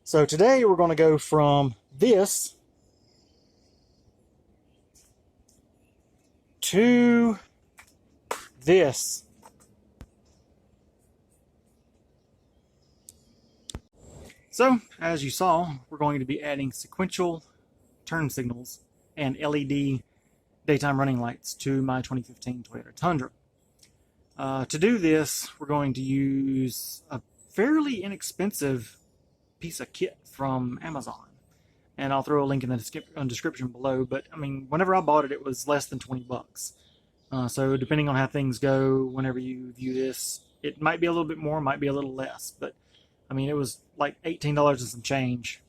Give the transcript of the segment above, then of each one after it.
So today we're going to go from this to this. So, as you saw, we're going to be adding sequential turn signals and LED daytime running lights to my 2015 Toyota Tundra. To do this, we're going to use a fairly inexpensive piece of kit from Amazon. And I'll throw a link in the description below, but I mean, whenever I bought it, it was less than 20 bucks. So depending on how things go, whenever you view this, it might be a little bit more, might be a little less, but I mean, it was like $18 and some change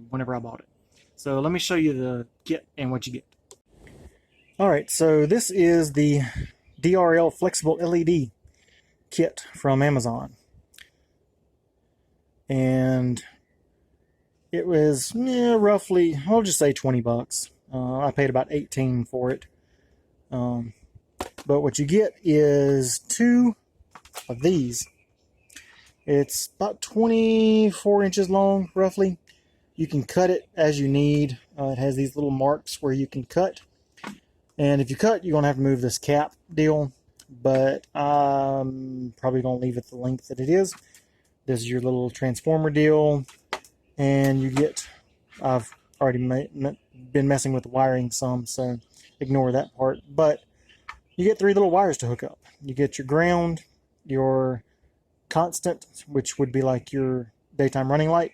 whenever I bought it. So let me show you the kit and what you get. Alright, so this is the DRL Flexible LED kit from Amazon. And it was roughly, I'll just say 20 bucks. I paid about 18 for it. But what you get is two of these. It's about 24 inches long, roughly. You can cut it as you need. It has these little marks where you can cut. And if you cut, you're going to have to move this cap deal. But I'm probably going to leave it the length that it is. This is your little transformer deal. And you get, I've already been messing with the wiring some, so ignore that part. But you get three little wires to hook up. You get your ground, your constant, which would be like your daytime running light.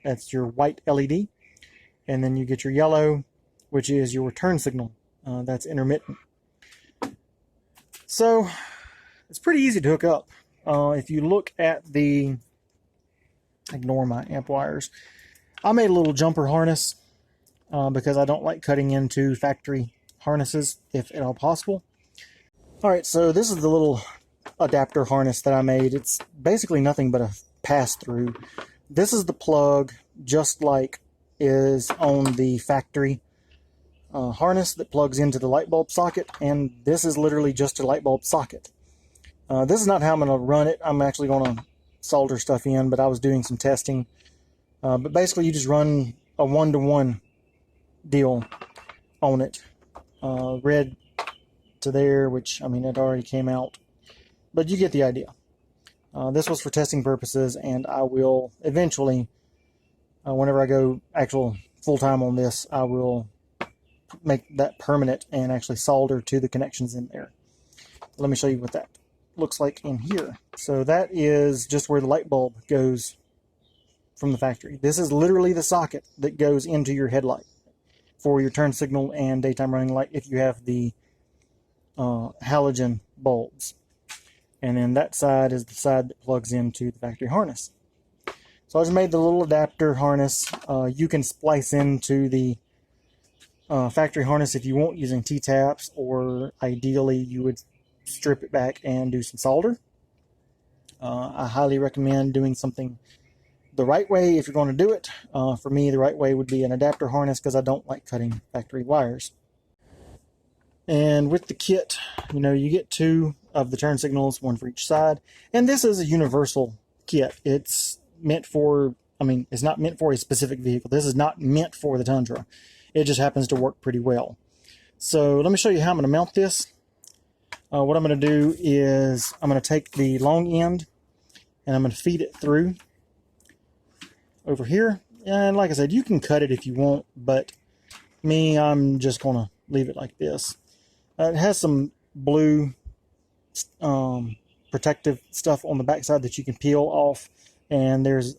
That's your white LED. And then you get your yellow, which is your turn signal. That's intermittent. So it's pretty easy to hook up. If you look at the, ignore my amp wires, I made a little jumper harness because I don't like cutting into factory harnesses if at all possible. Alright, so this is the little adapter harness that I made. It's basically nothing but a pass-through. This is the plug, just like is on the factory harness that plugs into the light bulb socket, and this is literally just a light bulb socket. This is not how I'm going to run it. I'm actually going to solder stuff in, but I was doing some testing. But basically you just run a one-to-one deal on it. Red to there, which, I mean, it already came out. But you get the idea. This was for testing purposes, and I will eventually, whenever I go actual full-time on this, I will make that permanent and actually solder to the connections in there. Let me show you what that looks like in here. So that is just where the light bulb goes from the factory. This is literally the socket that goes into your headlight for your turn signal and daytime running light if you have the halogen bulbs. And then that side is the side that plugs into the factory harness. So I just made the little adapter harness. You can splice into the factory harness if you want using T-taps, or ideally you would strip it back and do some solder. I highly recommend doing something the right way if you're going to do it. For me, the right way would be an adapter harness because I don't like cutting factory wires. And with the kit, you know, you get two of the turn signals, one for each side. And this is a universal kit. It's meant for, I mean, it's not meant for a specific vehicle. This is not meant for the Tundra. It just happens to work pretty well. So let me show you how I'm going to mount this. What I'm going to do is I'm going to take the long end and I'm going to feed it through over here. And like I said, you can cut it if you want, but me, I'm just going to leave it like this. It has some blue protective stuff on the backside that you can peel off, and there's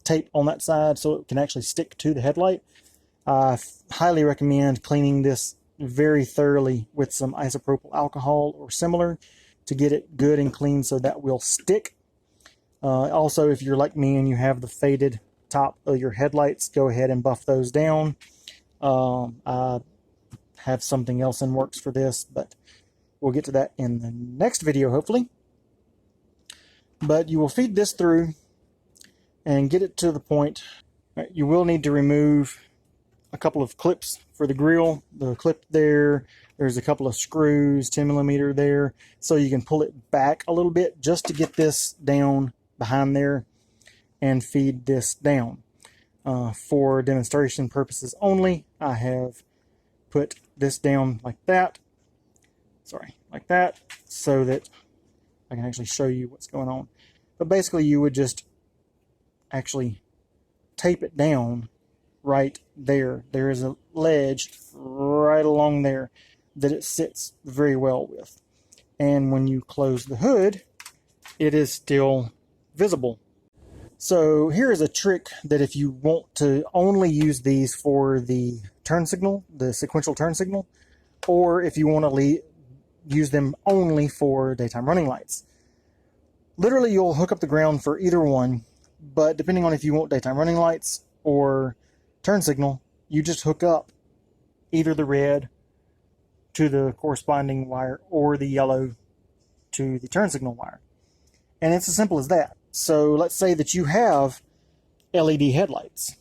tape on that side so it can actually stick to the headlight. I highly recommend cleaning this very thoroughly with some isopropyl alcohol or similar to get it good and clean so that will stick. Also, if you're like me and you have the faded top of your headlights, go ahead and buff those down. I have something else in works for this, but we'll get to that in the next video, hopefully. But you will feed this through and get it to the point. You will need to remove a couple of clips for the grill. The clip there, there's a couple of screws, 10mm there, so you can pull it back a little bit just to get this down behind there and feed this down. For demonstration purposes only, I have put this down like that. Sorry, like that, so that I can actually show you what's going on. But basically, you would just actually tape it down right there. There is a ledge right along there that it sits very well with. And when you close the hood, it is still visible. So here is a trick that if you want to only use these for the turn signal, the sequential turn signal, or if you want to use them only for daytime running lights. Literally, you'll hook up the ground for either one, but depending on if you want daytime running lights or turn signal, you just hook up either the red to the corresponding wire or the yellow to the turn signal wire. And it's as simple as that. So let's say that you have LED headlights.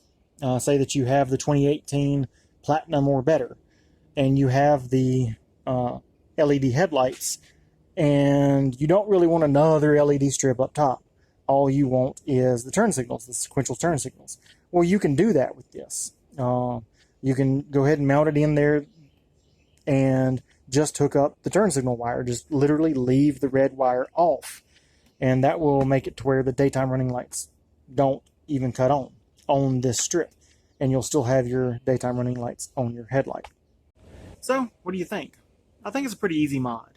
Say that you have the 2018 Platinum or better, and you have the LED headlights, and you don't really want another LED strip up top. All you want is the turn signals, the sequential turn signals. Well, you can do that with this. You can go ahead and mount it in there and just hook up the turn signal wire. Just literally leave the red wire off, and that will make it to where the daytime running lights don't even cut on this strip, and you'll still have your daytime running lights on your headlight. So what do you think? I think it's a pretty easy mod,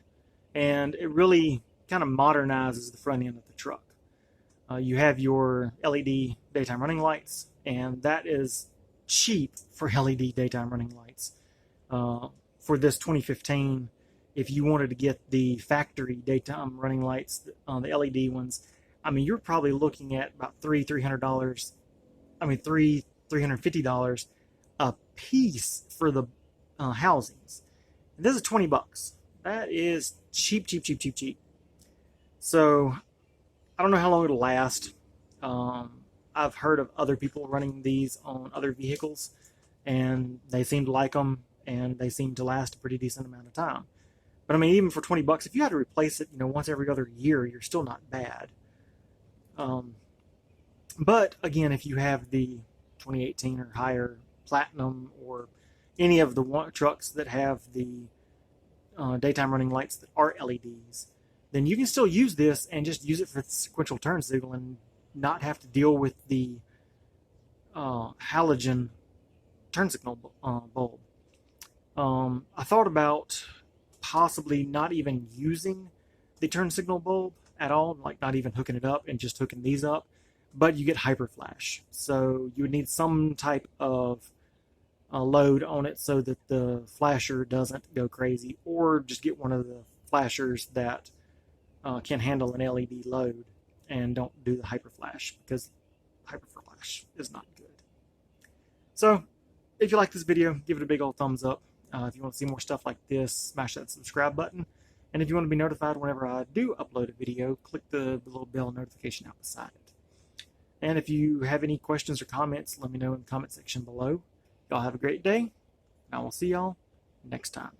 and it really kind of modernizes the front end of the truck. You have your LED daytime running lights, and that is cheap for LED daytime running lights. For this 2015, if you wanted to get the factory daytime running lights, the LED ones, I mean, you're probably looking at about $350 a piece for the housings. And this is $20. That is cheap. So I don't know how long it'll last. I've heard of other people running these on other vehicles, and they seem to like them, and they seem to last a pretty decent amount of time. But I mean, even for $20, if you had to replace it, once every other year, you're still not bad. But again, if you have the 2018 or higher Platinum, or any of the trucks that have the daytime running lights that are LEDs, then you can still use this and just use it for the sequential turn signal and not have to deal with the halogen turn signal bulb. I thought about possibly not even using the turn signal bulb at all, like not even hooking it up and just hooking these up, but you get hyper flash. So you would need some type of load on it so that the flasher doesn't go crazy, or just get one of the flashers that can handle an LED load and don't do the hyper flash, because hyper flash is not good. So if you like this video, give it a big old thumbs up. If you want to see more stuff like this, smash that subscribe button. And if you want to be notified whenever I do upload a video, click the little bell notification out beside it. And if you have any questions or comments, let me know in the comment section below. Y'all have a great day, and I will see y'all next time.